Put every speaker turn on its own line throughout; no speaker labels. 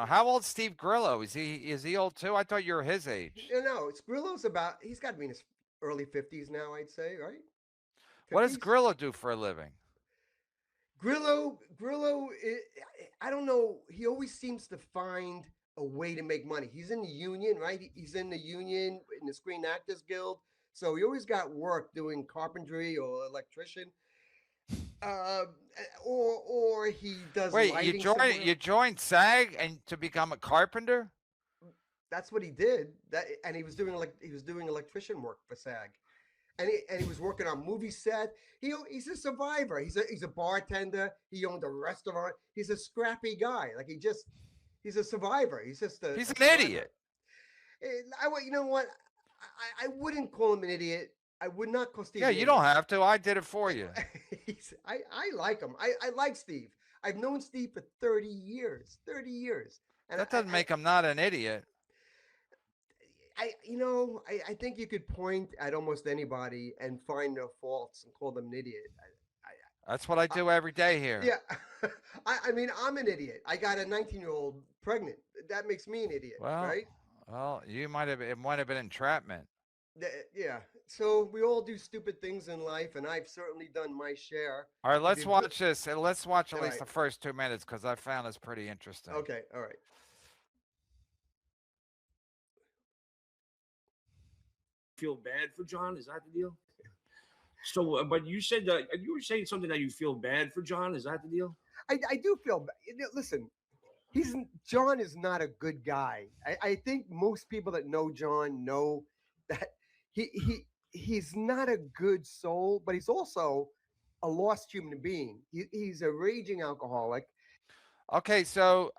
How old's Steve Grillo? Is he old too? I thought you were his age.
No, it's Grillo's about. He's got to be in his early 50s now. I'd say, right?
What does
50s.
Grillo do for a living?
Grillo. I don't know. He always seems to find a way to make money. He's in the union, right? He's in the union in the Screen Actors Guild, so he always got work doing carpentry or electrician, uh, or he does
Wait,
lighting somewhere.
you joined SAG and to become a carpenter?
That's what he did. And he was doing electrician work for SAG, and he was working on movie set. He's a survivor. He's a bartender. He owned a restaurant. He's a scrappy guy. He's a survivor. He's just
He's
a
an
survivor.
idiot.
You know what? I wouldn't call him an idiot. I would not call Steve
Yeah,
an
you
idiot.
don't have to. I did it for you.
I like him. I like Steve. I've known Steve for 30 years. 30 years. And
That doesn't make him not an idiot.
I think you could point at almost anybody and find their faults and call them an idiot.
That's what I
I,
do every day here.
yeah, I mean, I'm an idiot. I got a 19-year-old pregnant. That makes me an idiot,
Well,
right?
you might have. It might have been entrapment.
Yeah. So we all do stupid things in life, and I've certainly done my share.
All right,
If
let's
you,
watch this. And let's watch at
all
least
right.
the first 2 minutes because I found this pretty interesting.
Okay. All right.
Feel bad for John? Is that the deal? So, but you said that you were saying something that you feel bad for John. Is that the deal?
I do feel bad. Listen, John is not a good guy. I think most people that know John know that he's not a good soul, but he's also a lost human being. He's a raging alcoholic.
Okay, so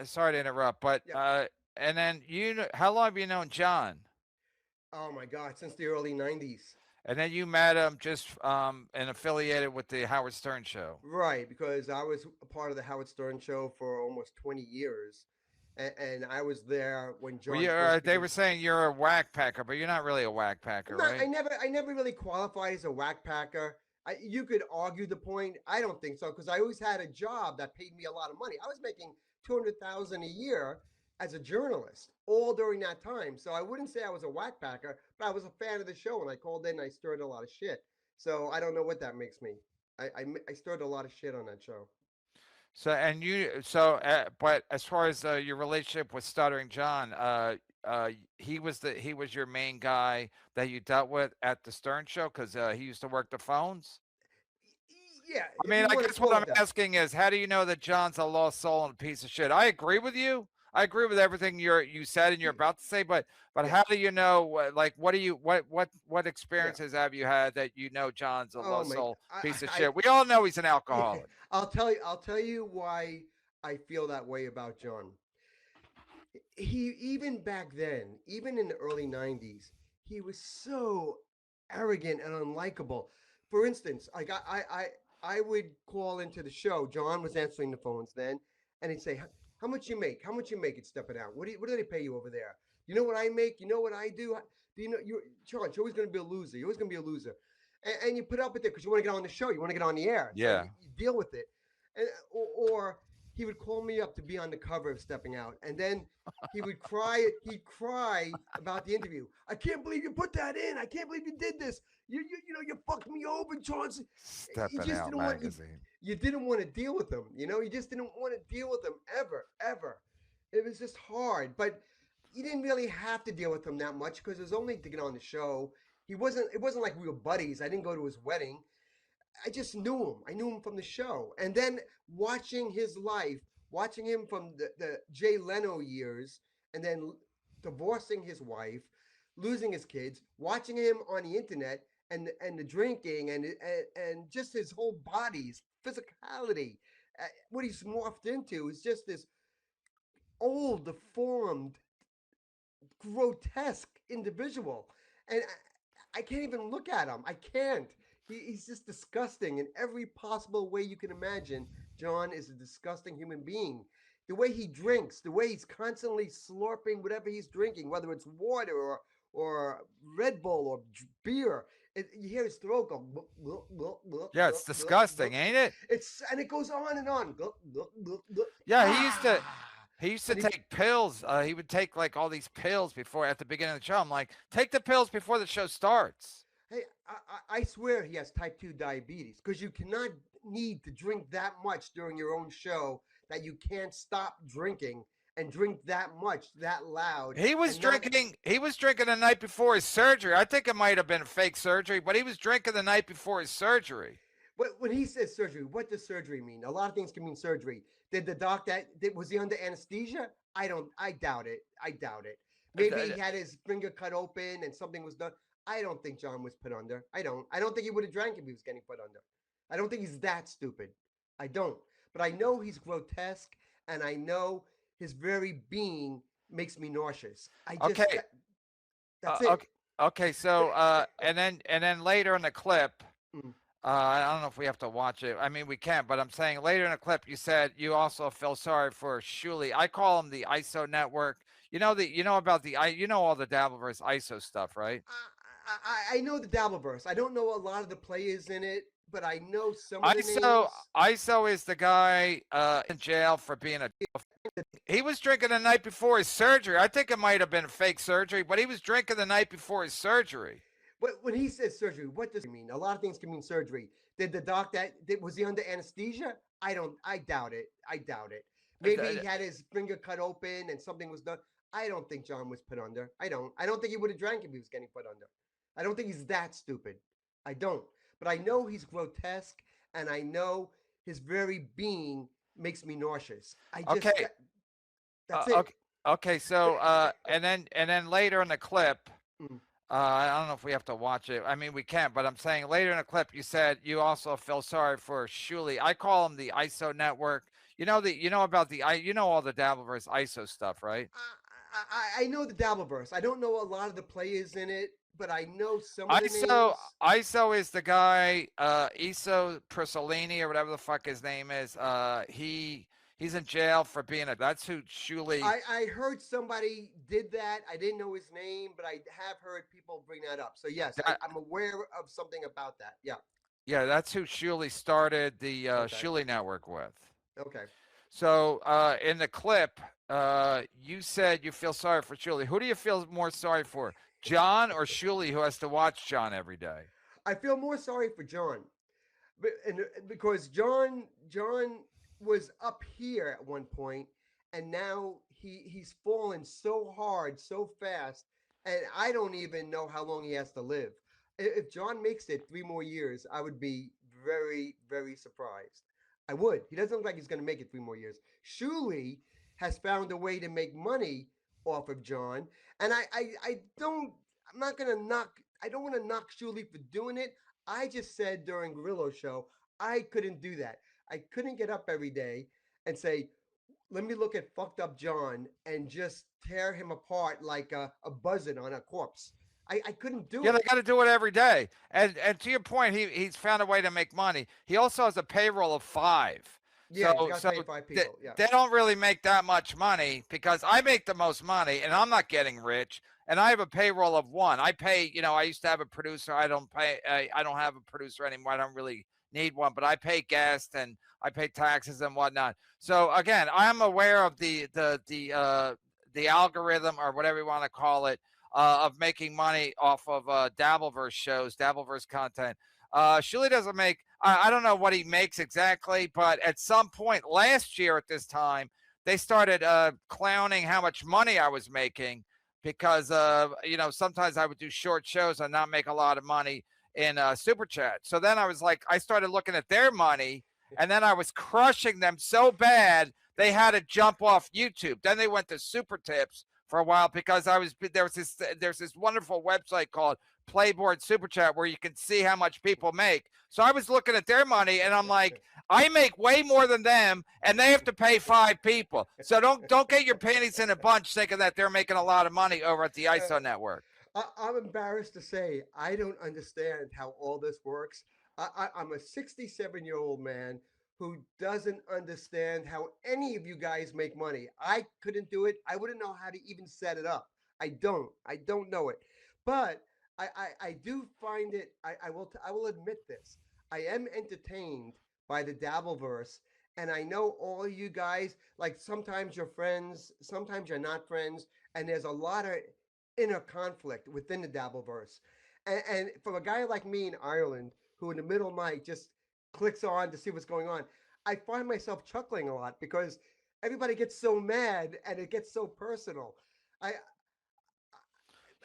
sorry to interrupt, but
Yeah.
and then how long have you known John?
Oh my God, since the early '90s.
And then you met him just and affiliated with the Howard Stern show.
Right, because I was a part of the Howard Stern show for almost 20 years. And I was there when
Well,
John first
they
became.
were saying you're a whack packer, but you're not really a whack
I'm
packer,
not.
right?
I never really qualified as a whack packer. You could argue the point. I don't think so because I always had a job that paid me a lot of money. I was making 200,000 a year as a journalist all during that time. So I wouldn't say I was a whack packer, but I was a fan of the show and I called in and I stirred a lot of shit. So I don't know what that makes me. I stirred a lot of shit on that show.
But as far as your relationship with Stuttering John, he was your main guy that you dealt with at the Stern show because he used to work the phones.
Yeah,
I
if
mean,
you
I
want to
guess what
call
I'm
it that.
asking is, how do you know that John's a lost soul and a piece of shit? I agree with you. I agree with everything you said and you're about to say, but
Yeah,
how do you know? Like, what do you what
yeah.
experiences have you had that you know John's a
Oh
lost
my!
soul piece of
I
shit? We all know he's an
yeah,
alcoholic.
I'll tell you why I feel that way about John. He even back then, even in the early '90s, he was so arrogant and unlikable. For instance, I would call into the show. John was answering the phones then, and he'd say, "How much you make? How much you make it stepping out? What do they pay you over there? You know what I make? You know what I do? Do you know you Chaunce, you're always going to be a loser. You're always going to be a loser." And you put up with it because you want to get on the show. You want to get on the air. So
Yeah.
you deal with it. And, or he would call me up to be on the cover of Stepping Out. And then he would cry. He'd cry about the interview. I can't believe you put that in. I can't believe you did this. You fucked me over, Chaunce. You
Stepping
just
Out
didn't want
magazine.
you didn't want to deal with him. You just didn't want to deal with him ever. It was just hard. But you didn't really have to deal with him that much because it was only to get on the show. He wasn't. It wasn't like we were buddies. I didn't go to his wedding. I just knew him. I knew him from the show. And then watching his life, watching him from the Jay Leno years, and then divorcing his wife, losing his kids, watching him on the internet, and the drinking, and just his whole body, his physicality, what he's morphed into is just this old, deformed, grotesque individual. And I can't even look at him. I can't. He's just disgusting in every possible way you can imagine. John is a disgusting human being. The way he drinks, the way he's constantly slurping whatever he's drinking, whether it's water or Red Bull or beer, you hear his throat go. "Gluck, gluck, gluck, gluck,
Yeah, it's
gluck, gluck,
disgusting,
gluck."
ain't it?
And it goes on and on. Gluck, gluck, gluck, gluck.
Yeah, he used to.
Ah.
He used to
And he,
take pills. He would take like all these pills before at the beginning of the show. I'm like, take the pills before the show starts.
hey, I swear he has type 2 diabetes because you cannot need to drink that much during your own show that you can't stop drinking and drink that much, that loud,
He was
and not.
drinking. He was drinking the night before his surgery. I think it might have been a fake surgery, but he was drinking the night before his surgery.
When he says surgery, what does surgery mean? A lot of things can mean surgery. Did the doctor, was he under anesthesia? I doubt it. I doubt it. Maybe he had his finger cut open and something was done. I don't think John was put under. I don't. I don't think he would have drank if he was getting put under. I don't think he's that stupid. I don't. But I know he's grotesque, and I know his very being makes me nauseous. I just
Okay.
that's it.
Okay. Okay. So, and then later in the clip,
Mm.
I don't know if we have to watch it. I mean, we can, but I'm saying later in the clip, you said you also feel sorry for Shuli. I call him the ISO network. You know about you know all the Dabbleverse ISO stuff, right?
I know the Dabbleverse. I don't know a lot of the players in it, but I know some of the
ISO
names.
ISO is the guy in jail for being a. He was drinking the night before his surgery. I think it might have been a fake surgery, but he was drinking the night before his surgery.
When he says surgery, what does he mean? A lot of things can mean surgery. Did the doctor, was he under anesthesia? I don't. I doubt it. I doubt it. Maybe he had his finger cut open and something was done. I don't think John was put under. I don't. I don't think he would have drank if he was getting put under. I don't think he's that stupid. I don't. But I know he's grotesque, and I know his very being makes me nauseous. I just
Okay.
that's it.
Okay. Okay. So, and then later in the clip,
Mm.
I don't know if we have to watch it. I mean, we can, but I'm saying later in the clip, you said you also feel sorry for Shuli. I call him the ISO network. You know about you know all the Dabbleverse ISO stuff, right?
I know the Dabbleverse. I don't know a lot of the players in it, but I know some of the
ISO
names.
ISO is the guy, Iso Prisolini or whatever the fuck his name is. He's in jail for being a. That's who Shuli.
I heard somebody did that. I didn't know his name, but I have heard people bring that up. So yes,
That,
I'm aware of something about that. Yeah.
yeah, that's who Shuli started the
Okay.
Shuli network with.
Okay.
So in the clip, you said you feel sorry for Shuli. Who do you feel more sorry for, John or Shuli, who has to watch John every day?
I feel more sorry for John, because John was up here at one point, and now he's fallen so hard, so fast, and I don't even know how long he has to live. If John makes it 3 more years, I would be very, very surprised. I would. He doesn't look like he's going to make it 3 more years. Shuli has found a way to make money off of John, and I don't. I'm not going to knock. I don't want to knock Shuli for doing it. I just said during Grillo show, I couldn't do that. I couldn't get up every day and say, let me look at fucked up John and just tear him apart like a buzzard on a corpse. I couldn't do
Yeah, they
it.
got to do it every day. And to your point, he's found a way to make money. He also has a payroll of 5.
Yeah, he's
So
got to
so
pay five
they,
people. Yeah.
they don't really make that much money because I make the most money and I'm not getting rich. And I have a payroll of 1. I pay, I used to have a producer. I don't pay. I don't have a producer anymore. I don't really need one, but I pay gas and I pay taxes and whatnot. So again, I'm aware of the algorithm or whatever you want to call it of making money off of Dabbleverse shows, Dabbleverse content. Shuli doesn't make. I don't know what he makes exactly, but at some point last year at this time, they started clowning how much money I was making because sometimes I would do short shows and not make a lot of money in super chat. So then I was like, I started looking at their money, and then I was crushing them so bad they had to jump off YouTube. Then they went to super tips for a while because there's this wonderful website called Playboard Super Chat where you can see how much people make. So I was looking at their money and I'm like, I make way more than them, and they have to pay 5 people. So don't get your panties in a bunch thinking that they're making a lot of money over at the ISO network.
I'm embarrassed to say I don't understand how all this works. I'm a 67-year-old man who doesn't understand how any of you guys make money. I couldn't do it. I wouldn't know how to even set it up. I don't. I don't know it. But I do find it. I will admit this. I am entertained by the Dabbleverse, And I know all you guys, like sometimes you're friends, sometimes you're not friends, and there's a lot of inner conflict within the Dabbleverse. And for a guy like me in Ireland, who in the middle of the night just clicks on to see what's going on, I find myself chuckling a lot because everybody gets so mad and it gets so personal. I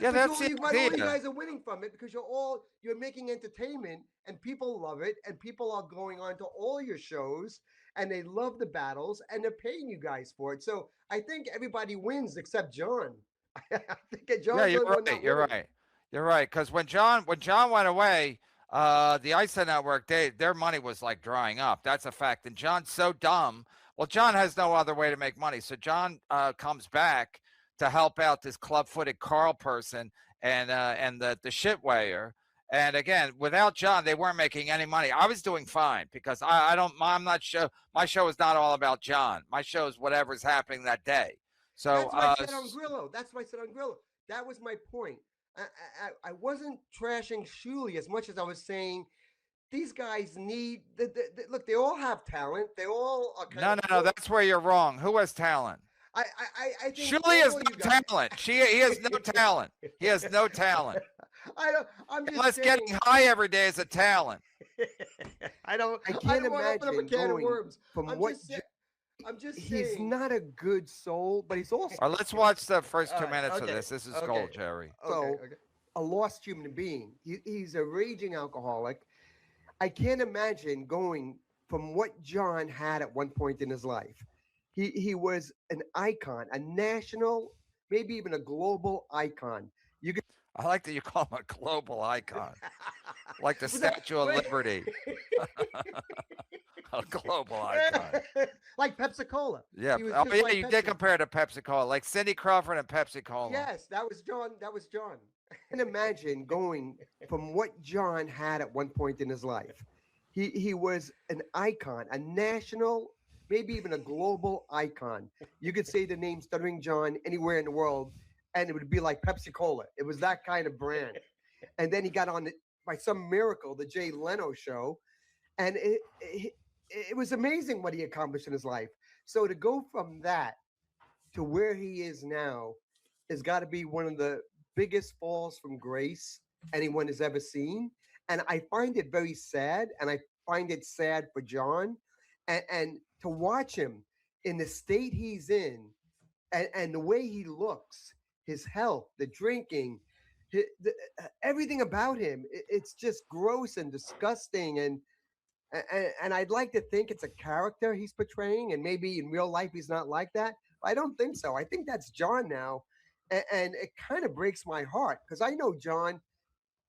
Yeah,
but
that's the
all you
idea.
guys are winning from it because you're making entertainment and people love it and people are going on to all your shows and they love the battles and they're paying you guys for it. So I think everybody wins except John. I think
Yeah,
John's the
you're
only one
right.
not
You're
winning.
right. You're right. Because when John went away, the ISO network, their money was like drying up. That's a fact. And John's so dumb. Well, John has no other way to make money. So John comes back to help out this club-footed Carl person and the shit weigher. And again, without John, they weren't making any money. I was doing fine because I'm not show. My show is not all about John. My show is whatever's happening that day. So
That's what I said on Grillo. That's what I said on Grillo. That was my point. I wasn't trashing Shuley as much as I was saying these guys need look. They all have talent. They all are kind
no,
of
no, no.
cool.
That's where you're wrong. Who has talent?
I think
Shuli has
all
no
you guys.
talent. He has no talent. He has no talent.
I don't. I'm just
Unless
saying.
getting high every day is a talent.
I don't.
I
I
can't
don't want to open up a
imagine
can of
going
worms.
from
I'm
what
just. I'm just
he's
saying.
not a good soul, but he's also
All right, let's watch the first
All
2
right,
minutes of
okay,
this. This is
okay.
gold, Jerry.
Okay.
so
Okay.
a lost human being. He's a raging alcoholic. I can't imagine going from what John had at one point in his life. He was an icon, a national, maybe even a global icon. You could
I like that you call him a global icon, like the
Was that-
Statue of
wait.
Liberty, a global icon.
Like Pepsi Cola.
Yeah.
He was
Oh,
just
yeah.
like
You
Pepsi.
did compare to Pepsi Cola, like Cindy Crawford and Pepsi Cola.
Yes, that was John. That was John.
can imagine going from what John had at one point in his life. He was an icon, a national, maybe even a global icon. You could say the name Stuttering John anywhere in the world, and it would be like Pepsi Cola. It was that kind of brand. And then he got on by some miracle the Jay Leno show, and it was amazing what he accomplished in his life. So to go from that to where he is now has got to be one of the biggest falls from grace anyone has ever seen. And I find it very sad. And I find it sad for John. And to watch him in the state he's in and the way he looks, his health, the drinking, everything about him, it's just gross and disgusting. And I'd like to think it's a character he's portraying, and maybe in real life he's not like that. I don't think so. I think that's John now, and it kind of breaks my heart because I know John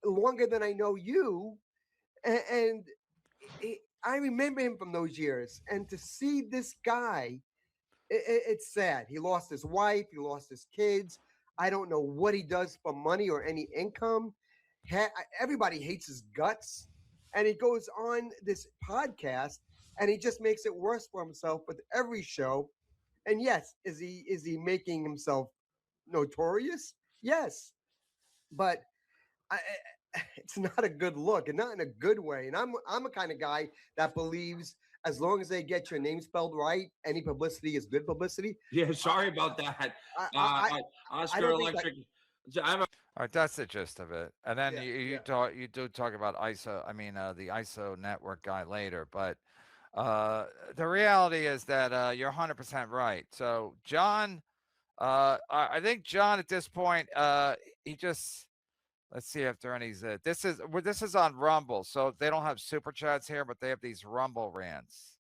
longer than I know you, and I remember him from those years. And to see this guy, it's sad. He lost his wife, he lost his kids. I don't know what he does for money or any income. Everybody hates his guts, and he goes on this podcast and he just makes it worse for himself with every show. And yes, is he making himself notorious? Yes, but it's not a good look, and not in a good way. And I'm a kind of guy that believes as long as they get your name spelled right, any publicity is good publicity.
Yeah, sorry about that. Oscar
don't think
Electric. I have a
All right, that's the gist of it. And then
Yeah,
you do talk about ISO. I mean, the ISO network guy later, but the reality is that you're 100% right. So John, I think John at this point, he just let's see if there are any. This is on Rumble, so they don't have super chats here, but they have these Rumble rants.